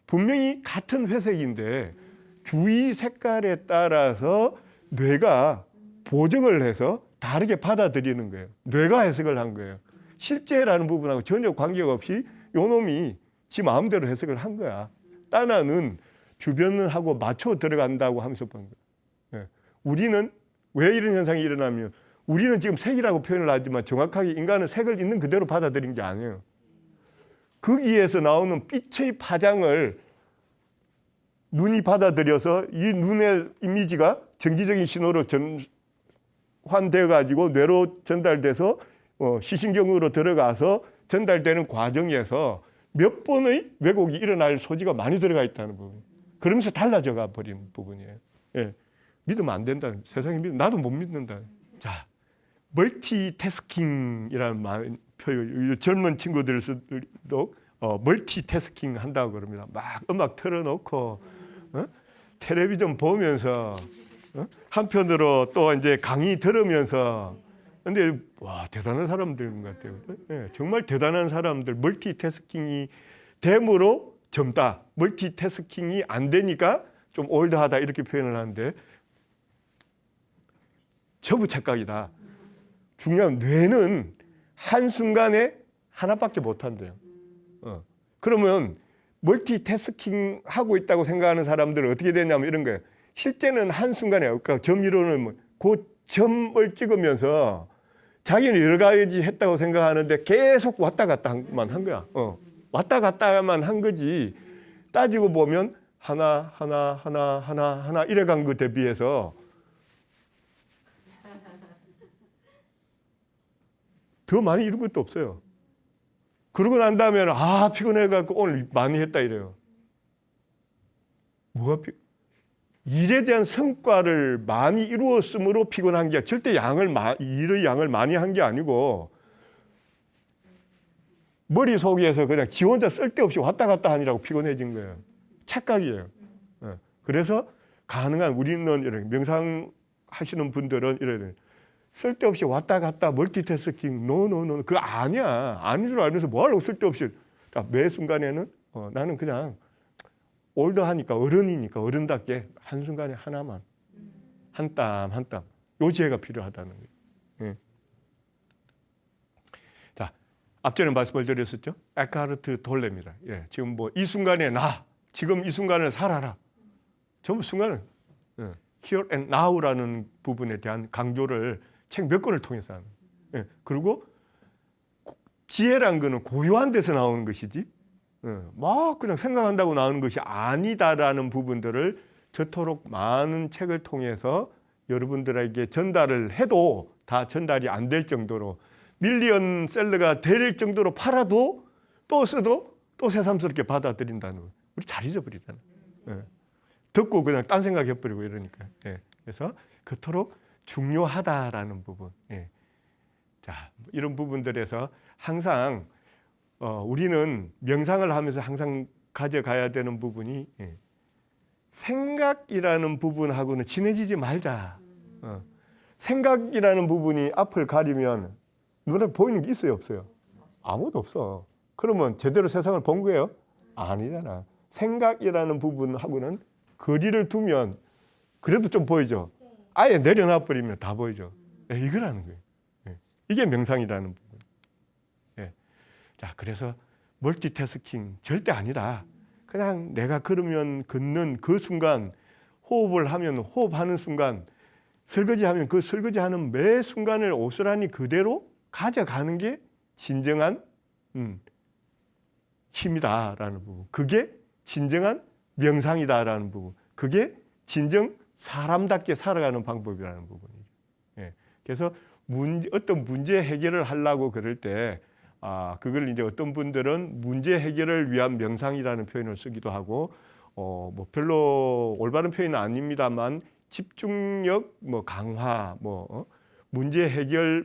분명히 같은 회색인데 주위 색깔에 따라서 뇌가 보정을 해서 다르게 받아들이는 거예요. 뇌가 해석을 한 거예요. 실제라는 부분하고 전혀 관계가 없이 요놈이 지 마음대로 해석을 한 거야. 따나는 주변하고 맞춰 들어간다고 하면서 본 거예요. 우리는 왜 이런 현상이 일어나면 우리는 지금 색이라고 표현을 하지만 정확하게 인간은 색을 있는 그대로 받아들인 게 아니에요. 거기에서 나오는 빛의 파장을 눈이 받아들여서 이 눈의 이미지가 전기적인 신호로 전환되어 가지고 뇌로 전달돼서 시신경으로 들어가서 전달되는 과정에서 몇 번의 왜곡이 일어날 소지가 많이 들어가 있다는 부분. 그러면서 달라져 가 버리는 부분이에요. 믿으면 안 된다. 세상에 나도 못 믿는다. 자, 멀티태스킹이라는 표현, 젊은 친구들도 멀티태스킹 한다고 그럽니다. 막 음악 틀어놓고 텔레비전 보면서 한편으로 또 이제 강의 들으면서 근데 와 대단한 사람들인 것 같아요. 정말 대단한 사람들 멀티태스킹이 됨으로 젊다. 멀티태스킹이 안 되니까 좀 올드하다 이렇게 표현을 하는데 전부 착각이다. 중요한 뇌는 한순간에 하나밖에 못한대요. 그러면 멀티태스킹 하고 있다고 생각하는 사람들은 어떻게 되냐면 이런 거예요. 실제는 한순간에, 그러니까 점이론은 그 점을 찍으면서 자기는 여러 가지 했다고 생각하는데 계속 왔다 갔다만 한 거야. 왔다 갔다만 한 거지. 따지고 보면 하나 이래 간 거 대비해서 더 많이 이룬 것도 없어요. 그러고 난 다음에는 피곤해갖고 오늘 많이 했다 이래요. 일에 대한 성과를 많이 이루었으므로 피곤한 게 절대 일의 양을 많이 한 게 아니고 머릿속에서 그냥 지 혼자 쓸데없이 왔다 갔다 하느라고 피곤해진 거예요. 착각이에요. 그래서 가능한 우리는 이런 명상하시는 분들은 이런 쓸데없이 왔다 갔다 멀티태스킹 노 그거 아니야. 아닌 줄 알면서 뭐 하려고 쓸데없이 매 순간에는 나는 그냥 올드하니까 어른이니까 어른답게 한순간에 하나만 한 땀 한 땀 요 지혜가 필요하다는 거예요. 자, 앞전에 말씀을 드렸었죠. 에카르트 돌레입니다. 지금 뭐 이 순간에 지금 이 순간을 살아라. 전부 순간을 here and now라는 부분에 대한 강조를 책 몇 권을 통해서 하는. 그리고 지혜란 거는 고요한 데서 나오는 것이지 막 그냥 생각한다고 나오는 것이 아니다라는 부분들을 저토록 많은 책을 통해서 여러분들에게 전달을 해도 다 전달이 안 될 정도로 밀리언셀러가 될 정도로 팔아도 또 써도 또 새삼스럽게 받아들인다는 거. 우리 잘 잊어버리잖아. 듣고 그냥 딴 생각해버리고 이러니까. 그래서 그토록 중요하다라는 부분. 자, 이런 부분들에서 항상 우리는 명상을 하면서 항상 가져가야 되는 부분이 생각이라는 부분하고는 친해지지 말자. 생각이라는 부분이 앞을 가리면 눈에 보이는 게 있어요, 없어요? 아무도 없어. 그러면 제대로 세상을 본 거예요? 아니잖아. 생각이라는 부분하고는 거리를 두면 그래도 좀 보이죠. 아예 내려놔 버리면 다 보이죠. 이거라는 거예요. 이게 명상이라는 부분. 자, 그래서 멀티태스킹 절대 아니다. 그냥 내가 걸으면 걷는 그 순간, 호흡을 하면 호흡하는 순간, 설거지하면 그 설거지하는 매 순간을 오스란히 그대로 가져가는 게 진정한 힘이다라는 부분. 그게 진정한 명상이다라는 부분. 그게 진정 사람답게 살아가는 방법이라는 부분이죠. 그래서 어떤 문제 해결을 하려고 그럴 때 그걸 이제 어떤 분들은 문제 해결을 위한 명상이라는 표현을 쓰기도 하고 뭐 별로 올바른 표현은 아닙니다만 집중력 강화 문제 해결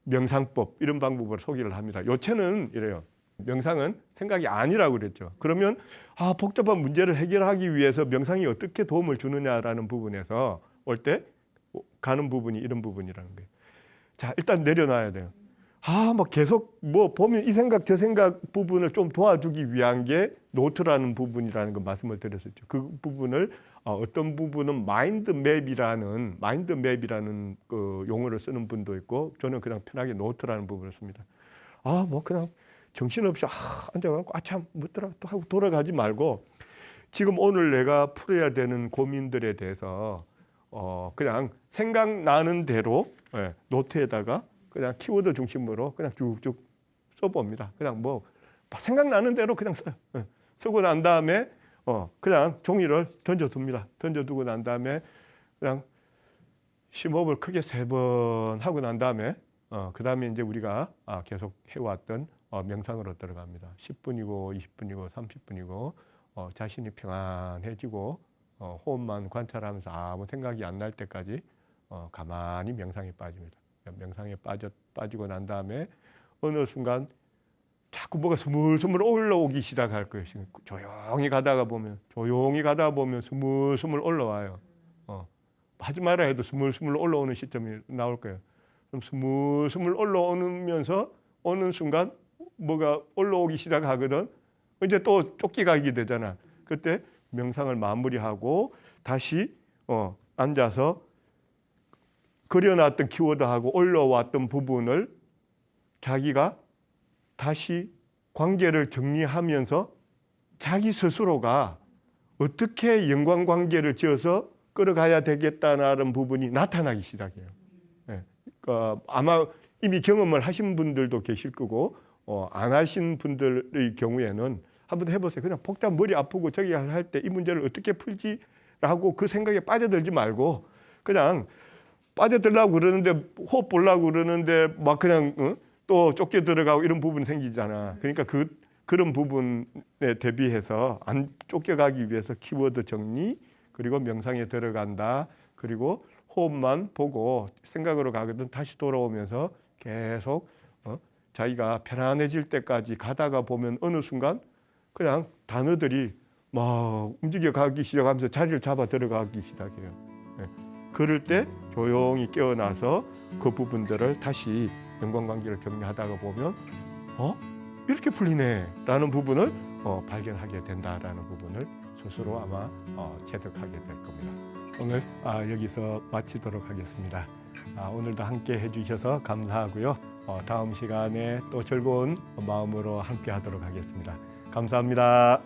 명상법 이런 방법을 소개를 합니다. 요체는 이래요. 명상은 생각이 아니라고 그랬죠. 그러면 복잡한 문제를 해결하기 위해서 명상이 어떻게 도움을 주느냐라는 부분에서 올 때 가는 부분이 이런 부분이라는 거예요. 자, 일단 내려놔야 돼요. 계속 보면 이 생각 저 생각 부분을 좀 도와주기 위한 게 노트라는 부분이라는 거 말씀을 드렸었죠. 그 부분을 어떤 부분은 마인드맵이라는 그 용어를 쓰는 분도 있고 저는 그냥 편하게 노트라는 부분을 씁니다. 그냥 정신없이 앉아갖고 참 뭐더라 또 하고 돌아가지 말고 지금 오늘 내가 풀어야 되는 고민들에 대해서 그냥 생각나는 대로 노트에다가 그냥 키워드 중심으로 그냥 쭉쭉 써봅니다. 그냥 생각나는 대로 그냥 써요. 쓰고 난 다음에 그냥 종이를 던져둡니다. 던져두고 난 다음에 그냥 심호흡을 크게 3번 하고 난 다음에 그 다음에 이제 우리가 계속 해왔던 명상으로 들어갑니다. 10분이고 20분이고 30분이고 자신이 평안해지고 호흡만 관찰하면서 아무 생각이 안 날 때까지 가만히 명상에 빠집니다. 명상에 빠지고 난 다음에 어느 순간 자꾸 뭐가 스물스물 올라오기 시작할 거예요. 조용히 가다가 보면 스물스물 올라와요. 하지 말아 해도 스물스물 올라오는 시점이 나올 거예요. 그럼 스물스물 올라오면서 어느 순간 뭐가 올라오기 시작하거든. 이제 또 쫓기가게 되잖아. 그때 명상을 마무리하고 다시 앉아서 그려놨던 키워드하고 올라왔던 부분을 자기가 다시 관계를 정리하면서 자기 스스로가 어떻게 연관관계를 지어서 끌어가야 되겠다는 부분이 나타나기 시작해요. 네. 아마 이미 경험을 하신 분들도 계실 거고 안 하신 분들의 경우에는 한번 해보세요. 그냥 복잡 머리 아프고 저기 할 때 이 문제를 어떻게 풀지라고 그 생각에 빠져들지 말고 그냥 빠져들려고 그러는데 호흡 보려고 그러는데 막 그냥 또 쫓겨 들어가고 이런 부분이 생기잖아. 그러니까 그런 부분에 대비해서 안 쫓겨가기 위해서 키워드 정리 그리고 명상에 들어간다. 그리고 호흡만 보고 생각으로 가거든 다시 돌아오면서 계속 자기가 편안해질 때까지 가다가 보면 어느 순간 그냥 단어들이 막 움직여가기 시작하면서 자리를 잡아 들어가기 시작해요. 네. 그럴 때 조용히 깨어나서 그 부분들을 다시 연관관계를 정리하다가 보면 이렇게 풀리네 라는 부분을 발견하게 된다라는 부분을 스스로 아마 체득하게 될 겁니다. 오늘 여기서 마치도록 하겠습니다. 오늘도 함께 해주셔서 감사하고요. 다음 시간에 또 즐거운 마음으로 함께 하도록 하겠습니다. 감사합니다.